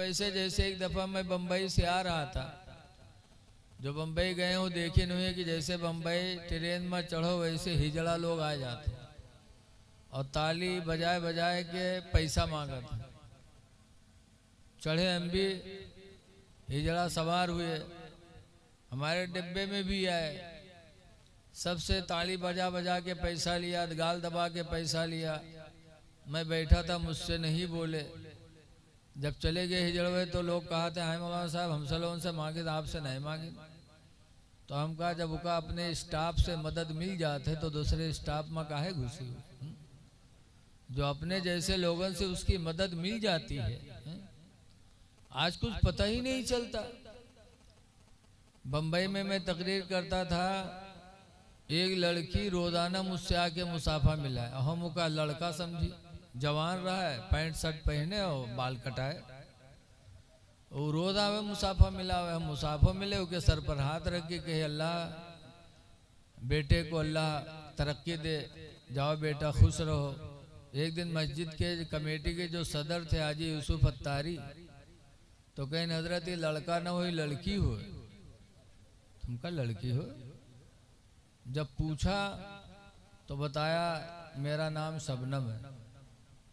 ऐसे जैसे एक दफ़ा मैं बम्बई से आ रहा था, जो बम्बई गए हो देखे नहीं है कि जैसे बम्बई ट्रेन में चढ़ो वैसे हिजड़ा लोग आ जाते और ताली बजाए बजाए के पैसा मांगा था। चढ़े हम भी, हिजड़ा सवार हुए, हमारे डिब्बे में भी आए, सबसे ताली बजा बजा के पैसा लिया, गाल दबा के पैसा लिया। मैं बैठा था, मुझसे नहीं बोले। जब चले गए हिजड़वे तो लोग कहा थे, हाय मौलाना साहब हमसे लोगों से मांगे तो आपसे नहीं मांगे। तो हम कहा जब उनका अपने स्टाफ से मदद मिल जाते तो दूसरे स्टाफ में काहे घुसी हो? जो अपने जैसे लोगों से उसकी मदद मिल जाती है। आज कुछ पता ही नहीं चलता। बम्बई में मैं तकरीर करता था, एक लड़की रोजाना मुझसे आके मुसाफा मिला है। हम उसका लड़का समझी, जवान रहा है, पैंट शर्ट पहने और बाल कटाए, वो रोज आवे मुसाफा मिला हुआ है। मुसाफा मिले उसके सर पर हाथ रख के कहे, अल्लाह बेटे को अल्लाह तरक्की दे, जाओ बेटा खुश रहो। एक दिन मस्जिद के कमेटी के जो सदर थे हाजी यूसुफ अत्तारी, तो कहें हजरत ये लड़का ना हो लड़की हो। तुमका लड़की हो? जब पूछा तो बताया मेरा नाम शबनम है।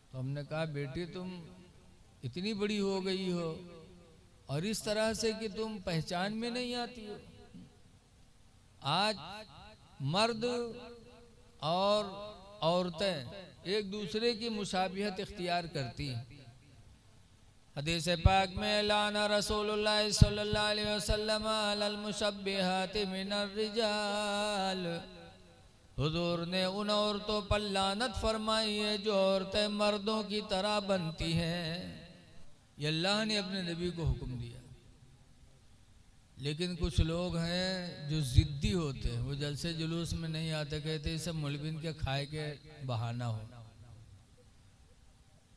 तो हमने कहा बेटी तुम इतनी बड़ी हो गई हो और इस तरह से कि तुम पहचान में नहीं आती हो। आज मर्द और औरतें एक दूसरे की मुशाबिहत इख्तियार करती हैं। हदीस पाक में लाना रसूलुल्लाह सल्लल्लाहु अलैहि वसल्लम अलल मुशब्बिहाति मिनर रिजाल, हुजूर ने उन औरतों पर लानत फरमाई है जो औरतें मर्दों की तरह बनती हैं। ये अल्लाह ने अपने नबी को हुक्म दिया। लेकिन कुछ लोग हैं जो जिद्दी होते हैं, वो जलसे जुलूस में नहीं आते, कहते हैं सब मौलवीन के खाए के बहाना हो।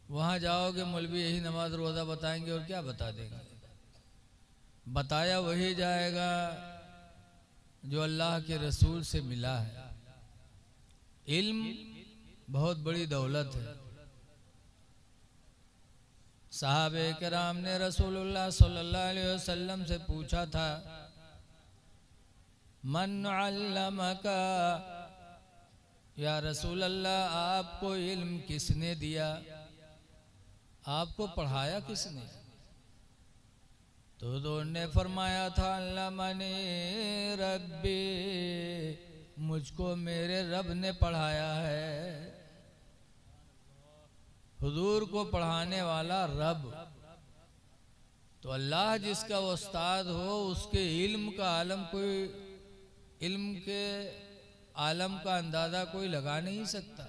वहाँ जाओगे मौलवी यही नमाज रोज़ा बताएंगे और क्या बता देंगे। बताया वही जाएगा जो अल्लाह के रसूल से मिला है। इल्म बहुत बड़ी दौलत है। साहबे किराम ने रसूलुल्लाह सल्लल्लाहु अलैहि वसल्लम से पूछा था, मन अल्लमका, या रसूल अल्लाह आपको इल्म किसने दिया, आपको पढ़ाया किसने? तो उन्होंने फरमाया था, अल्लमनी रब्बी, मुझको मेरे रब ने पढ़ाया है। हुजूर को पढ़ाने वाला रब। तो अल्लाह जिसका उस्ताद हो उसके इल्म का आलम कोई, इल्म के आलम का अंदाज़ा कोई लगा नहीं सकता।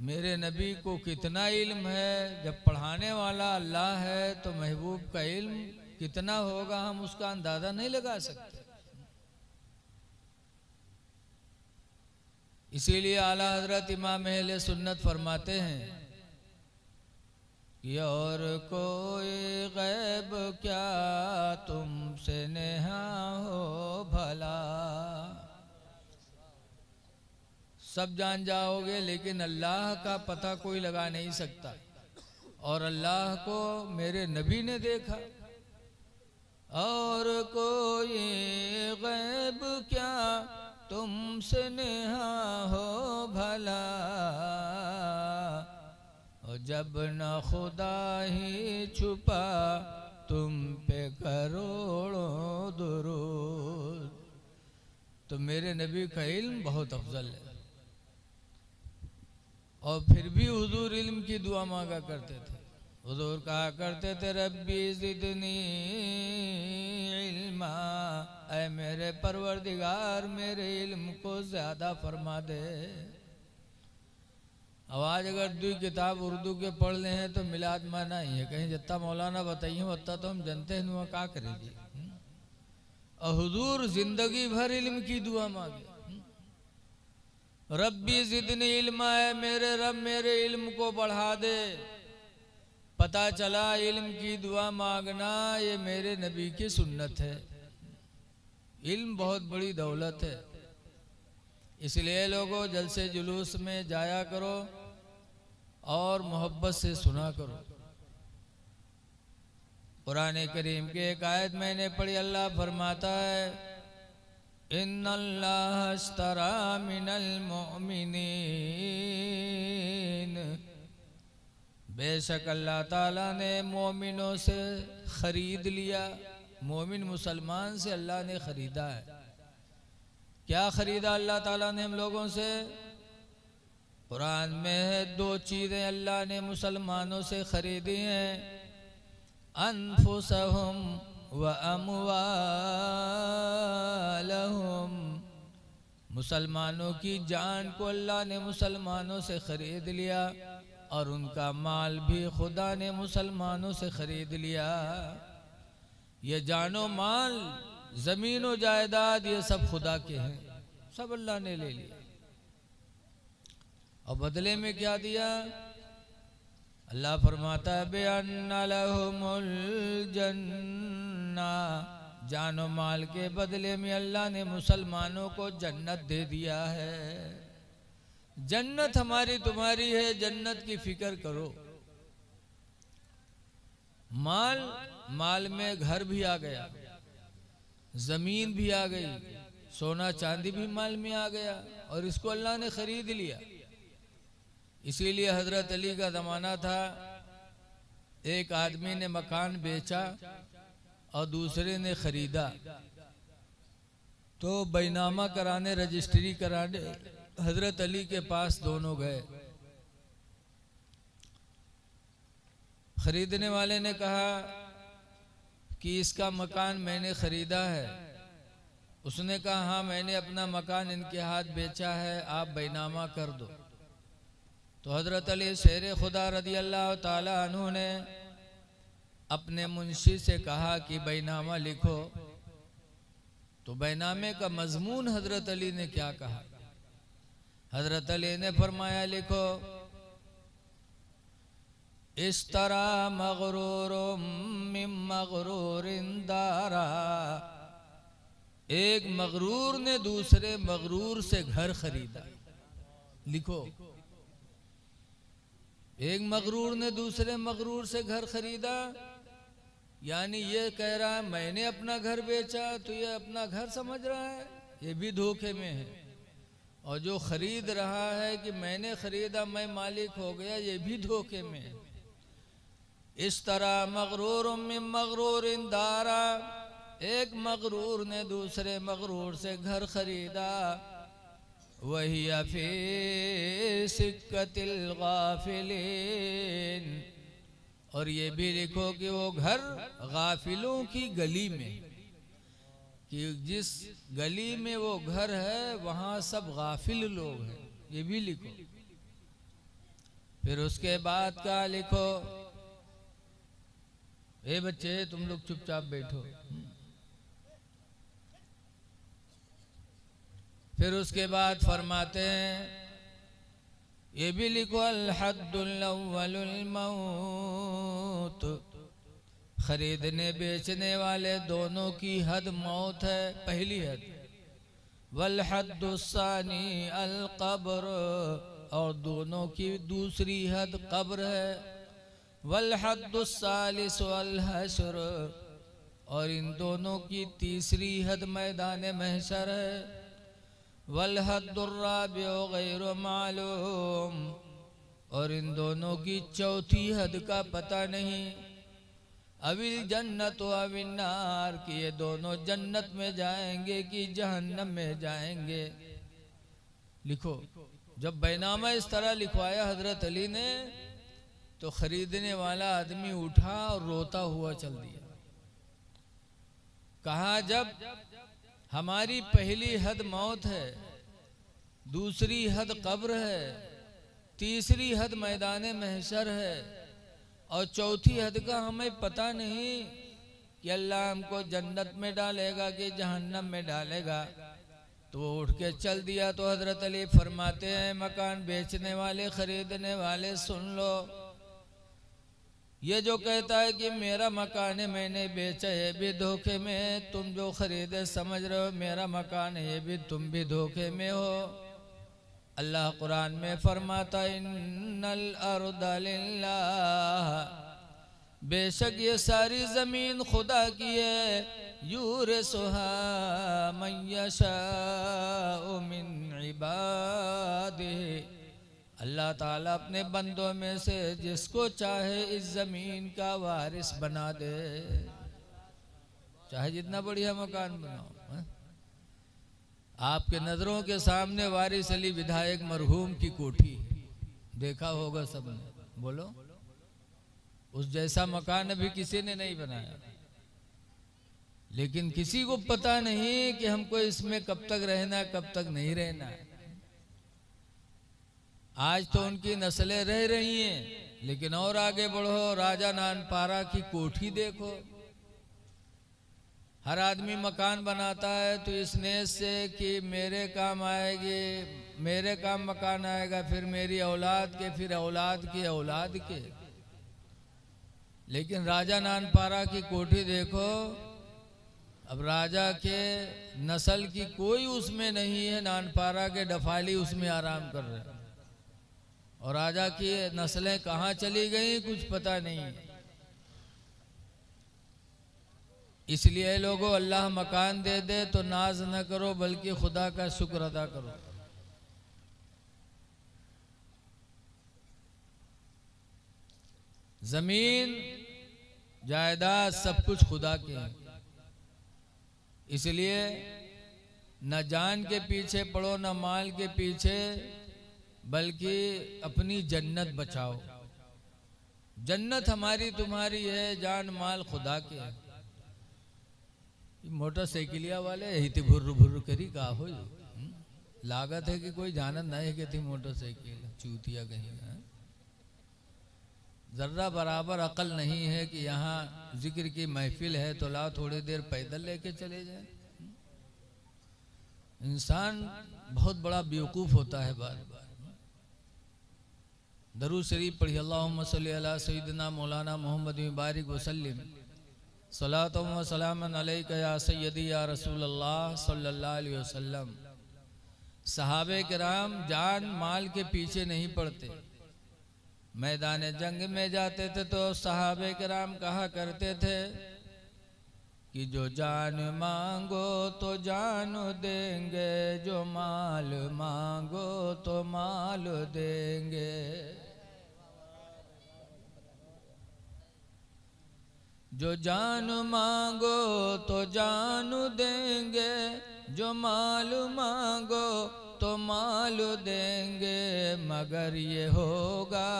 मेरे नबी को कितना इल्म है, जब पढ़ाने वाला अल्लाह है तो महबूब का इल्म कितना होगा हम उसका अंदाज़ा नहीं लगा सकते। इसीलिए आला हजरत इमाम अहले सुन्नत फरमाते हैं कि और कोई गैब क्या तुमसे नेहा हो भला, सब जान जाओगे लेकिन अल्लाह का पता कोई लगा नहीं सकता। और अल्लाह को मेरे नबी ने देखा। और कोई गैब क्या तुमसे नेहा हो भला, और जब न खुदा ही छुपा तुम पे करोड़ों दुरूद। तो मेरे नबी का इल्म बहुत अफजल है। और फिर भी हुजूर इल्म की दुआ मांगा करते थे। हुजूर कहा करते थे, रब्बी ज़िदनी इल्मा, ऐ मेरे परवरदिगार मेरे इल्म को ज़्यादा फरमा दे। आवाज अगर दो किताब उर्दू के पढ़ ले हैं तो मिलाद माना ही है, कहीं जितना मौलाना बताइए उतना तो हम जनते हैं, नुआ क्या करेंगे। और हुजूर जिंदगी भर इल्म की दुआ मांगे, रब्बी ज़िदनी इल्मा, है मेरे रब मेरे इल्म को बढ़ा दे। पता चला इल्म की दुआ मांगना ये मेरे नबी की सुन्नत है। इल्म बहुत बड़ी दौलत है। इसलिए लोगों जलसे जुलूस में जाया करो और मोहब्बत से सुना करो। कुरान करीम की एक आयत मैंने पढ़ी, अल्लाह फरमाता है इन्नल्लाह अश्तरा मिनल मुमिनीन, बेशक अल्लाह ताला ने मोमिनों से खरीद लिया। मोमिन मुसलमान से अल्लाह ने खरीदा है। क्या खरीदा अल्लाह ताला ने हम लोगों से? कुरान में है दो चीज़ें अल्लाह ने मुसलमानों से खरीदी हैं, अनफुसहुम व अमवालहुम। मुसलमानों की जान को अल्लाह ने मुसलमानों से खरीद लिया और उनका माल भी खुदा ने मुसलमानों से खरीद लिया। ये जानो माल, ज़मीन व जायदाद, ये सब खुदा के हैं, सब अल्लाह ने ले लिया। और बदले में क्या दिया? अल्लाह फरमाता है बेअन्ना लहुमुल जन्ना, जानो माल के बदले में अल्लाह ने मुसलमानों को जन्नत दे दिया है। जन्नत हमारी तुम्हारी है, जन्नत की फिक्र करो। माल में घर भी आ गया, जमीन भी आ गई, सोना चांदी भी माल में आ गया, और इसको अल्लाह ने खरीद लिया। इसीलिए हजरत अली का ज़माना था, एक आदमी ने मकान बेचा और दूसरे ने खरीदा, तो बैनामा कराने, रजिस्ट्री कराने हजरत अली के पास दोनों गए। खरीदने वाले ने कहा कि इसका मकान मैंने खरीदा है। उसने कहा हाँ, मैंने अपना मकान इनके हाथ बेचा है, आप बैनामा कर दो। तो हजरत अली शेर खुदा रदी अल्लाह ताला अन्हु ने अपने मुंशी से कहा कि बैनामा लिखो। तो बैनामे का मजमून हजरत अली ने क्या कहा? हजरत अली ने फरमाया लिखो, इस तरह मगरूरुम मिन मगरूरिन दारा, एक मगरूर ने दूसरे मगरूर से घर खरीदा। लिखो, एक मगरूर ने दूसरे मगरूर से घर खरीदा, यानी ये कह रहा है मैंने अपना घर बेचा तो ये अपना घर समझ रहा है, ये भी धोखे में है। और जो खरीद रहा है कि मैंने खरीदा, मैं मालिक हो गया, ये भी धोखे में है। इस तरह मगरूर मिन मगरूरिन दारा, एक मगरूर ने दूसरे मगरूर से घर खरीदा। वही फी सिक्कतिल गाफिलीन, और ये भी लिखो कि वो घर गाफिलों की गली में, कि जिस गली में वो घर है वहाँ सब गाफिल लोग हैं, ये भी लिखो। फिर उसके बाद का लिखो, ए बच्चे तुम लोग चुपचाप बैठो। फिर उसके बाद फरमाते हैं ये भी लिखो, अल हद्दुल अव्वलुल मौत, खरीदने बेचने वाले दोनों की हद मौत है, पहली हद। वल हद्दुस्सानी अल कब्र, और दोनों की दूसरी हद कब्र है। वल हद्दुस्सालिस अल हश्र, और इन दोनों की तीसरी हद मैदान महशर है। वल हद्दुर्राबिउ गैरु मालूम, और इन दोनों की चौथी हद का पता नहीं। अविल जन्नत अविल नार, कि ये दोनों जन्नत में जाएंगे कि जहन्नम में जाएंगे। लिखो, जब बैनामा इस तरह लिखवाया हजरत अली ने, तो खरीदने वाला आदमी उठा और रोता हुआ चल दिया। कहा जब हमारी पहली हद मौत है, दूसरी हद कब्र है, तीसरी हद मैदान महशर है, और चौथी हद का हमें पता नहीं कि अल्लाह हमको जन्नत में डालेगा कि जहन्नम में डालेगा, तो वो उठ के चल दिया। तो हजरत अली फरमाते हैं, मकान बेचने वाले, खरीदने वाले सुन लो, ये जो कहता है कि मेरा मकान है मैंने बेचा, ये भी धोखे में है। तुम जो खरीदे समझ रहे हो मेरा मकान है, ये भी तुम भी धोखे में हो। अल्लाह कुरान में फरमाता, इन्नल अर्द लिल्लाह, बेशक ये सारी जमीन खुदा की है, यूरिसुहा मन यशाउ मिन इबादिही, अल्लाह ताला अपने बंदों में से जिसको चाहे इस जमीन का वारिस बना दे, चाहे जितना बढ़िया मकान बनाओ। हा? आपके नजरों के सामने वारिस अली विधायक मरहूम की कोठी देखा होगा सबने, बोलो उस जैसा मकान अभी किसी ने नहीं बनाया, लेकिन किसी को पता नहीं कि हमको इसमें कब तक रहना, कब तक नहीं रहना। आज तो उनकी नस्लें रह रही हैं, लेकिन और आगे बढ़ो, राजा नानपारा की कोठी देखो। हर आदमी मकान बनाता है तो इस नीयत से कि मेरे काम आएगी, मेरे काम मकान आएगा, फिर मेरी औलाद के, फिर औलाद की औलाद के। लेकिन राजा नानपारा की कोठी देखो, अब राजा के नस्ल की कोई उसमें नहीं है, नानपारा के डफाली उसमें आराम कर रहे हैं, और राजा की नस्लें कहाँ चली गई कुछ पता नहीं। इसलिए लोगों, अल्लाह मकान दे दे तो नाज न करो, बल्कि खुदा का शुक्र अदा करो। जमीन जायदाद सब कुछ खुदा के हैं, इसलिए न जान के पीछे पड़ो, न माल के पीछे, बल्कि अपनी जन्नत बचाओ। जन्नत हमारी तुम्हारी है, जान माल खुदा के है। मोटरसाइकिलिया वाले हित भुर्र भुर्र करी का हो, लागत है कि कोई जानत नहीं कि थी मोटरसाइकिल चूतिया कहीं है। जर्रा बराबर अकल नहीं है कि यहाँ जिक्र की महफिल है तो लाओ थोड़ी देर पैदल लेके चले जाए। इंसान बहुत बड़ा बेवकूफ होता है बार बार। दरूद शरीफ पढ़ी, अल्लाहुम्मा सल्ली अला सय्यिदना मौलाना मोहम्मद मुबारक वसल्लम सलातो व सलामन अलैका या सय्यदी या रसूल अल्लाह सल्लल्लाहु अलैहि वसल्लम। सहाबे किराम जान माल के पीछे नहीं पड़ते। मैदान जंग में जाते थे तो सहाबे किराम कहा करते थे कि जो जान मांगो तो जान देंगे, जो माल मांगो तो माल देंगे। जो जान मांगो तो जान देंगे, जो माल मांगो तो माल देंगे, मगर ये होगा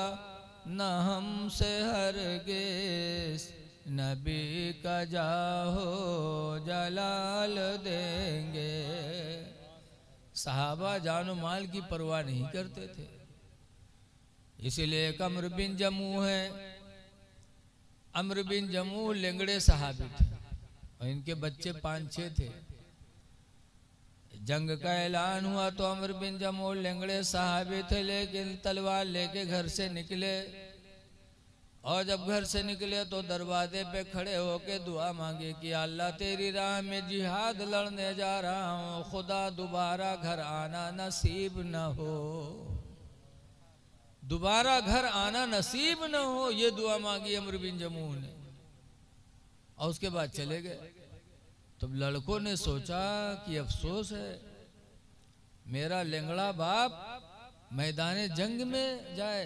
न हमसे हरगिज़, नबी का जाहो जलाल देंगे। सहाबा जान माल की परवाह नहीं करते थे। इसीलिए अम्र बिन जमू है, अम्र बिन जमू लेंगड़े सहाबी थे और इनके बच्चे 5-6 थे। जंग का ऐलान हुआ तो अम्र बिन जमू लेंगड़े सहाबी थे, लेकिन तलवार लेके घर से निकले, और जब घर से निकले तो दरवाजे पे खड़े होके दुआ मांगी कि अल्लाह तेरी राह में जिहाद लड़ने जा रहा हूँ, खुदा दोबारा घर आना नसीब न हो, दोबारा घर आना नसीब न हो। ये दुआ मांगी अम्र बिन जमू ने, और उसके बाद चले गए। तब लड़कों ने सोचा कि अफसोस है, मेरा लेंगड़ा बाप मैदान जंग में जाए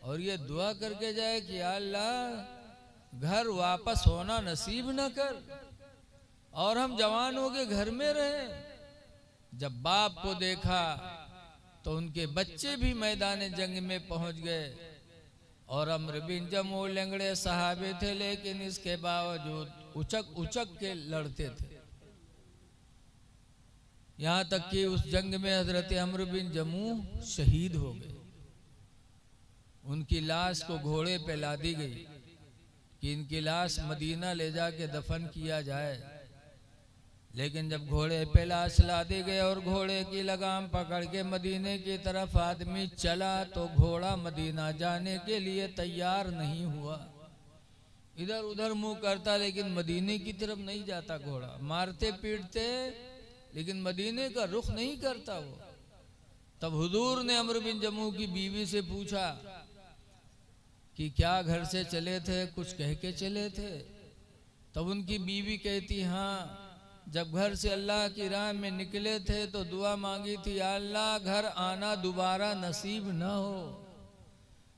और ये दुआ करके जाए कि अल्लाह घर वापस होना नसीब न कर, और हम जवान हो के घर में रहे। जब बाप को देखा तो उनके बच्चे भी मैदान जंग में पहुंच गए, और अम्र बिन जमू लेंगड़े सहाबे थे, लेकिन इसके बावजूद उचक उचक के लड़ते थे। यहाँ तक कि उस जंग में हजरत अम्र बिन जमू शहीद हो गए। उनकी लाश को घोड़े पे लादी गई कि इनकी लाश मदीना ले जाके दफन किया जाए। लेकिन जब घोड़े पे लाश लादी गई और घोड़े की लगाम पकड़ के मदीने की तरफ आदमी चला, तो घोड़ा मदीना जाने के लिए तैयार नहीं हुआ। इधर उधर मुंह करता, लेकिन मदीने की तरफ नहीं जाता घोड़ा। मारते पीटते, लेकिन मदीने का रुख नहीं करता वो। तब हुजूर ने अम्र बिन जमू की बीवी से पूछा कि क्या घर से चले थे, कुछ कह के चले थे? तब उनकी बीवी कहती, हाँ, जब घर से अल्लाह की राह में निकले थे तो दुआ मांगी थी, या अल्लाह घर आना दोबारा नसीब न हो।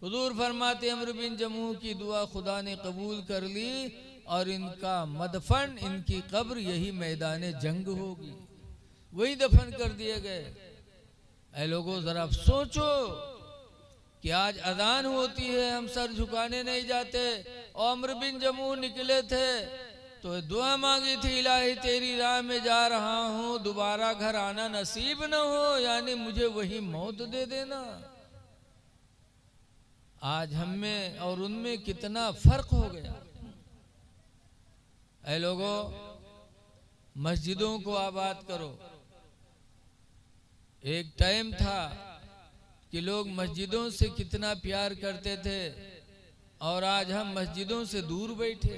हुजूर फरमाते, अम्र बिन जमूह की दुआ खुदा ने कबूल कर ली और इनका मदफन, इनकी कब्र यही मैदान जंग होगी, वही दफन कर दिए गए। ऐ लोगों, जरा सोचो कि आज अजान होती है, हम सर झुकाने नहीं जाते। और अम्र बिन जमूह निकले थे तो दुआ मांगी थी, इलाही तेरी राह में जा रहा हूँ, दोबारा घर आना नसीब न हो, यानी मुझे वही मौत दे देना। आज हम में और उनमें कितना फर्क हो गया। ऐ लोगों, मस्जिदों को आबाद करो। एक टाइम था कि लोग मस्जिदों से कितना प्यार करते थे और आज हम मस्जिदों से दूर बैठे।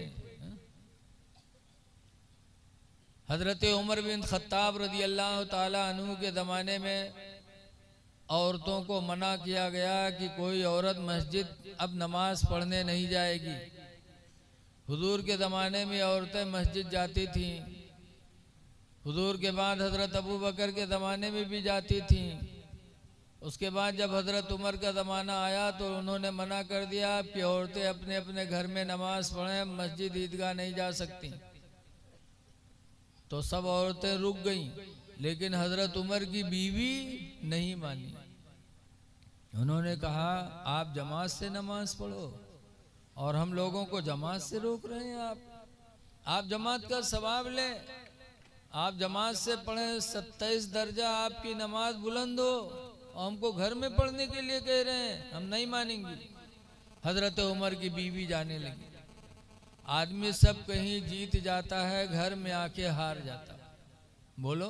हजरत उमर बिन खत्ताब रदी अल्लाह ताला अन्हु के ज़माने में औरतों को मना किया गया कि कोई औरत मस्जिद अब नमाज पढ़ने नहीं जाएगी। हुजूर के ज़माने में औरतें मस्जिद जाती थीं, हुजूर के बाद हजरत अबू बकर के ज़माने में भी जाती थीं। उसके बाद जब हजरत उमर का ज़माना आया तो उन्होंने मना कर दिया कि औरतें अपने अपने घर में नमाज पढ़ें, मस्जिद ईदगाह नहीं जा सकती। तो सब औरतें रुक गईं, लेकिन हजरत उमर की बीवी नहीं मानी। उन्होंने कहा, आप जमात से नमाज पढ़ो और हम लोगों को जमात से रोक रहे हैं। आप जमात का सवाब लें, आप जमात से पढ़ें, 27 दर्जा आपकी नमाज बुलंद हो, और हमको घर में पढ़ने के लिए कह रहे हैं, हम नहीं मानेंगे। हजरत उमर की बीवी जाने लगी। आदमी सब कहीं जीत जाता है, घर में आके हार जाता है। बोलो,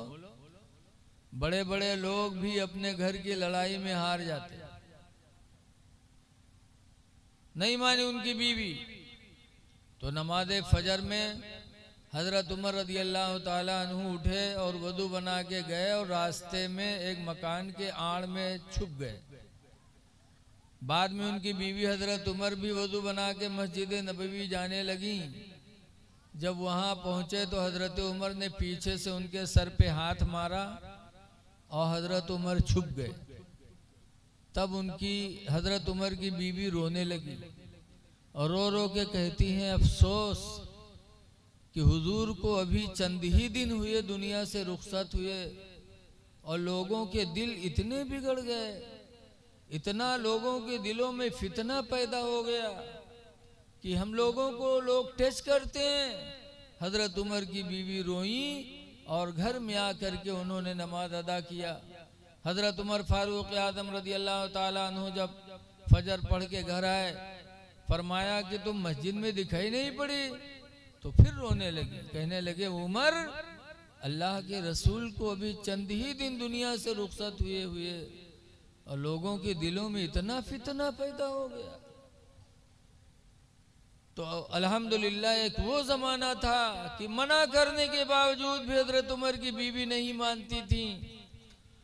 बड़े बड़े लोग भी अपने घर की लड़ाई में हार जाते। नहीं मानी उनकी बीवी तो नमाज फजर में हजरत उमर रदी अल्लाह ताला अन्हु उठे और वदू बना के गए और रास्ते में एक मकान के आड़ में छुप गए। बाद में उनकी बीवी हजरत उमर भी वदू बना के मस्जिद नबवी जाने लगी। जब वहां पहुंचे तो हजरत उमर ने पीछे से उनके सर पे हाथ मारा और हजरत उमर छुप गए। तब उनकी हजरत उमर की बीवी रोने लगी और रो रो के कहती हैं, अफसोस कि हुजूर को अभी चंद ही दिन हुए दुनिया से रुखसत हुए और लोगों के दिल इतने बिगड़ गए, इतना लोगों के दिलों में फितना पैदा हो गया कि हम लोगों को लोग टच करते हैं। हजरत उमर की बीवी रोई और घर में आकर के उन्होंने नमाज अदा किया। हजरत उमर फारूक आजम रदी अल्लाह ताला अन्हु जब फजर पढ़ के घर आए, फरमाया कि तुम मस्जिद में दिखाई नहीं पड़ी। तो फिर रोने लगे, कहने लगे, उमर, अल्लाह के रसूल को अभी चंद ही दिन दुनिया से रुखसत हुए और लोगों के दिलों में इतना फितना पैदा हो गया। तो अल्हम्दुलिल्लाह एक वो जमाना था कि मना करने के बावजूद भी हजरत उमर की बीवी नहीं मानती थी,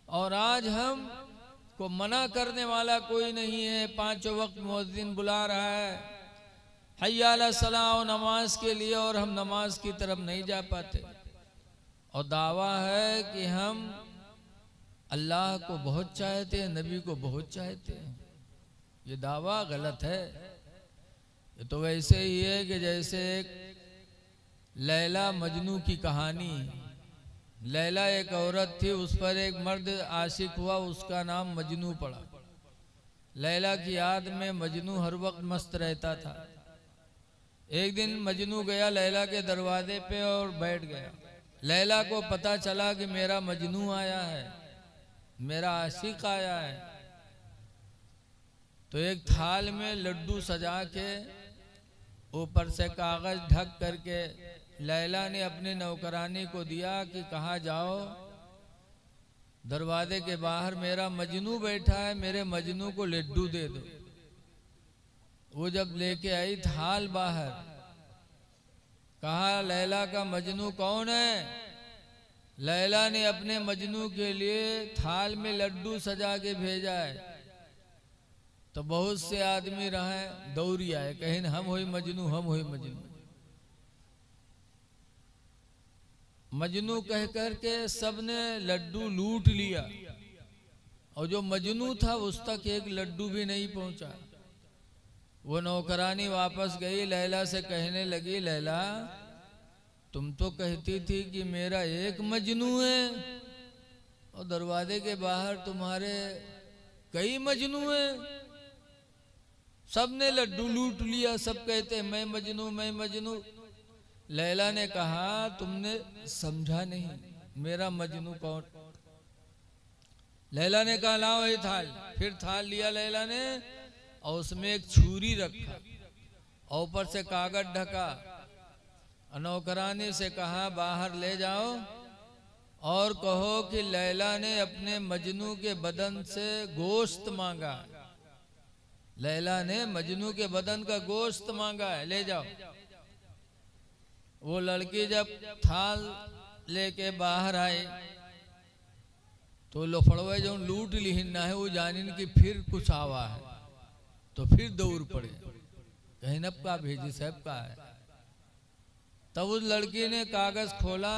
और आज हम को मना करने वाला कोई नहीं है। 5 वक्त मुअज्जिन बुला रहा है हय्या अला सलाह नमाज के लिए, और हम नमाज की तरफ नहीं जा पाते, और दावा है कि हम अल्लाह को बहुत चाहते हैं, नबी को बहुत चाहते हैं। ये दावा गलत है। ये तो वैसे ही है कि जैसे एक लैला मजनू की कहानी। लैला एक औरत थी, उस पर एक मर्द आशिक हुआ, उसका नाम मजनू पड़ा। लैला की याद में मजनू हर वक्त मस्त रहता था। एक दिन मजनू गया लैला के दरवाजे पे और बैठ गया। लैला को पता चला कि मेरा मजनू आया है, मेरा आशिक आया है। तो एक थाल में लड्डू सजा के ऊपर से कागज ढक करके लैला ने अपने नौकरानी को दिया कि कहा जाओ, दरवाजे के बाहर मेरा मजनू बैठा है, मेरे मजनू को लड्डू दे दो। वो जब लेके आई थाल बाहर, कहा, लैला का मजनू कौन है? लैला ने अपने मजनू के लिए थाल में लड्डू सजा के भेजा है। तो बहुत से आदमी रहे दौड़ी आए, कहें हम होई मजनू, हम होई मजनू। मजनू कह कर के सबने लड्डू लूट लिया, और जो मजनू था उस तक एक लड्डू भी नहीं पहुंचा। वो नौकरानी वापस गई, लैला से कहने लगी, लैला तुम तो कहती थी कि मेरा एक मजनू है, और दरवाजे के बाहर तुम्हारे कई मजनू हैं। सबने लड्डू लूट लिया, सब कहते मैं मजनू, मैं मजनू। लैला ने कहा तुमने समझा नहीं, मेरा मजनू कौन। लैला ने कहा लाओ ये थाल। फिर थाल लिया लैला ने, और उसमें एक छुरी रखा और ऊपर से कागज ढका। नौकरानी से कहा बाहर ले जाओ और कहो कि लैला ने अपने मजनू के बदन से गोश्त मांगा। लैला ने मजनू के बदन का गोश्त मांगा है, ले जाओ। वो लड़की जब थाल लेके बाहर आए तो लोफड़वे जो लूट लिहिना है वो जानिन कि फिर कुछ आवा है, तो फिर दौड़ पड़े, कहीं नब का भेजी साहब का है। तब उस लड़की ने कागज खोला,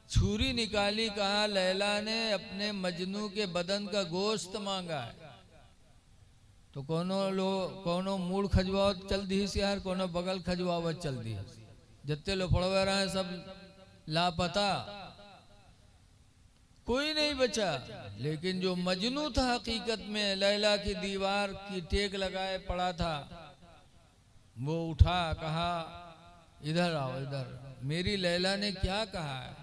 छुरी निकाली, कहा लैला ने अपने मजनू के बदन का गोश्त मांगा है। तो कोनो मूड खजवावत चल दी यार, कोनो बगल खजवावत चल दी। जितने लोग पड़वे रहे सब लापता, कोई नहीं बचा। लेकिन जो मजनू था हकीकत में लैला की दीवार की टेक लगाए पड़ा था, वो उठा, कहा इधर आओ, इधर, मेरी लैला ने क्या कहा है।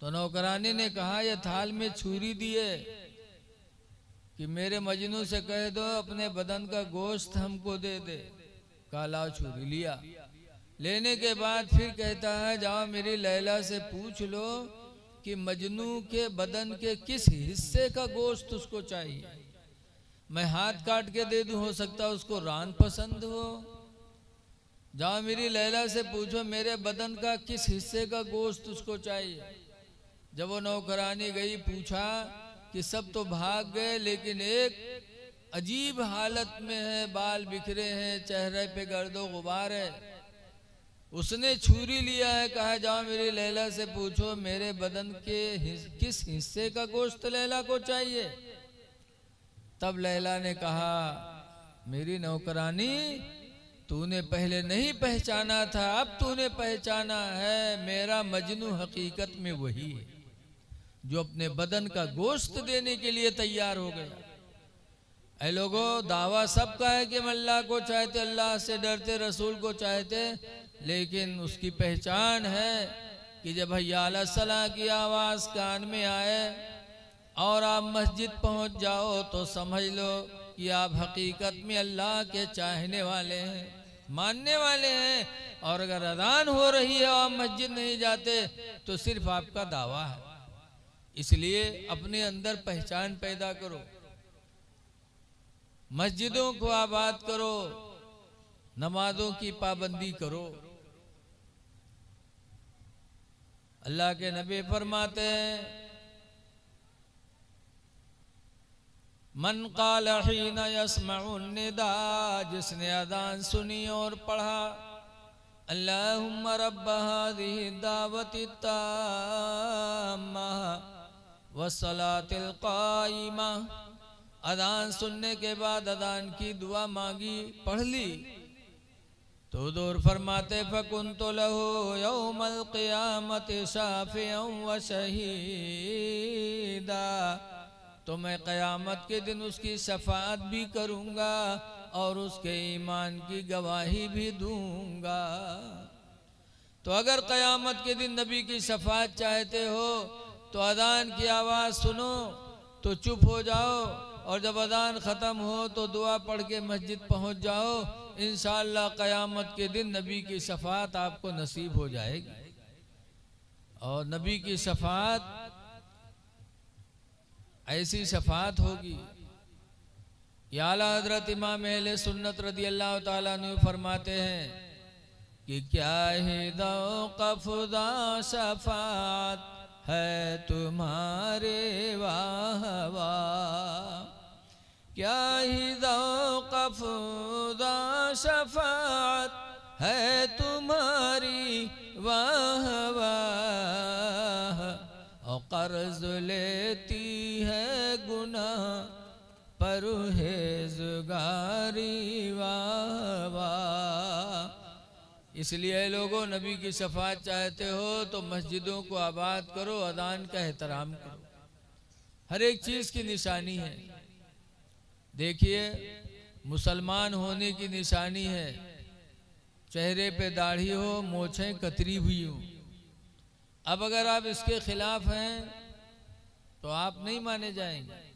तो नौकरानी ने कहा ये थाल में छुरी दिए कि मेरे मजनू से कह दो अपने बदन का गोश्त हमको दे दे। काला छुरी लिया, लेने के बाद फिर कहता है जाओ मेरी लैला से पूछ लो कि मजनू के बदन के किस हिस्से का गोश्त उसको चाहिए, मैं हाथ काट के दे दूं, हो सकता उसको रान पसंद हो। जाओ मेरी लैला से पूछो मेरे बदन का किस हिस्से का गोश्त उसको चाहिए। जब वो नौकरानी गई, पूछा कि सब तो भाग गए, लेकिन एक अजीब हालत में है, बाल बिखरे हैं, चेहरे पे गर्दो गुबार है। उसने छुरी लिया है, कहा जाओ मेरी लैला से पूछो मेरे बदन के किस हिस्से का गोश्त लैला को चाहिए। तब लैला ने कहा मेरी नौकरानी तूने पहले नहीं पहचाना था, अब तूने पहचाना है, मेरा मजनू हकीकत में वही है जो अपने बदन का गोश्त देने के लिए तैयार हो गया। ऐ लोगों, दावा सबका है कि हम अल्लाह को चाहते, अल्लाह से डरते, रसूल को चाहते, लेकिन उसकी पहचान है कि जब हैया अला सलाह की आवाज़ कान में आए और आप मस्जिद पहुंच जाओ तो समझ लो कि आप हकीकत में अल्लाह के चाहने वाले हैं, मानने वाले हैं। और अगर अजान हो रही है और आप मस्जिद नहीं जाते तो सिर्फ आपका दावा है। इसलिए अपने अंदर पहचान पैदा करो, मस्जिदों को आबाद करो, नमाजों की पाबंदी करो। अल्लाह के नबी फरमाते हैं मन क़ाल हीना यस्मउन निदा, जिसने अज़ान सुनी और पढ़ा अल्लाहुम्मा रब्ब हाज़िहि दावति ताम्मा वस्सलातिल क़ाइमा, अज़ान सुनने के बाद अज़ान की दुआ मांगी, पढ़ ली, तो दूर फरमाते फकुन्तु लहू यौमल क़ियामति शाफ़िअन व शहीदा, तो मैं क़यामत के दिन उसकी शफ़ाअत भी करूँगा और उसके ईमान की गवाही भी दूँगा। तो अगर क़यामत के दिन नबी की शफ़ाअत चाहते हो तो अज़ान की आवाज़ सुनो तो चुप हो जाओ, और जब अज़ान ख़त्म हो तो दुआ पढ़ के मस्जिद पहुँच जाओ। इंशाअल्लाह क़यामत के दिन नबी की शफ़ाअत आपको नसीब हो जाएगी। और नबी की शफ़ाअत ऐसी शफ़ाअत होगी। या आला हज़रत इमाम अहले सुन्नत रज़ी अल्लाह ताला अन्हु फरमाते हैं कि क्या ही दौक़फ़ुदा शफ़ाअत है तुम्हारे वाह वाह, क्या ही ज़ौक़-फ़ुज़ा शफ़ाअत है तुम्हारी, वाह वाह। और कर्ज लेती है गुनाह परहेज़गारी, वाह वाह। इसलिए लोगों, नबी की शफाअत चाहते हो तो मस्जिदों को आबाद करो, अदान का एहतराम करो। हर एक चीज़ की निशानी है। देखिए, मुसलमान होने की निशानी है चेहरे पे दाढ़ी हो, मोछें कतरी हुई हो। अब अगर आप इसके खिलाफ हैं तो आप नहीं माने जाएंगे।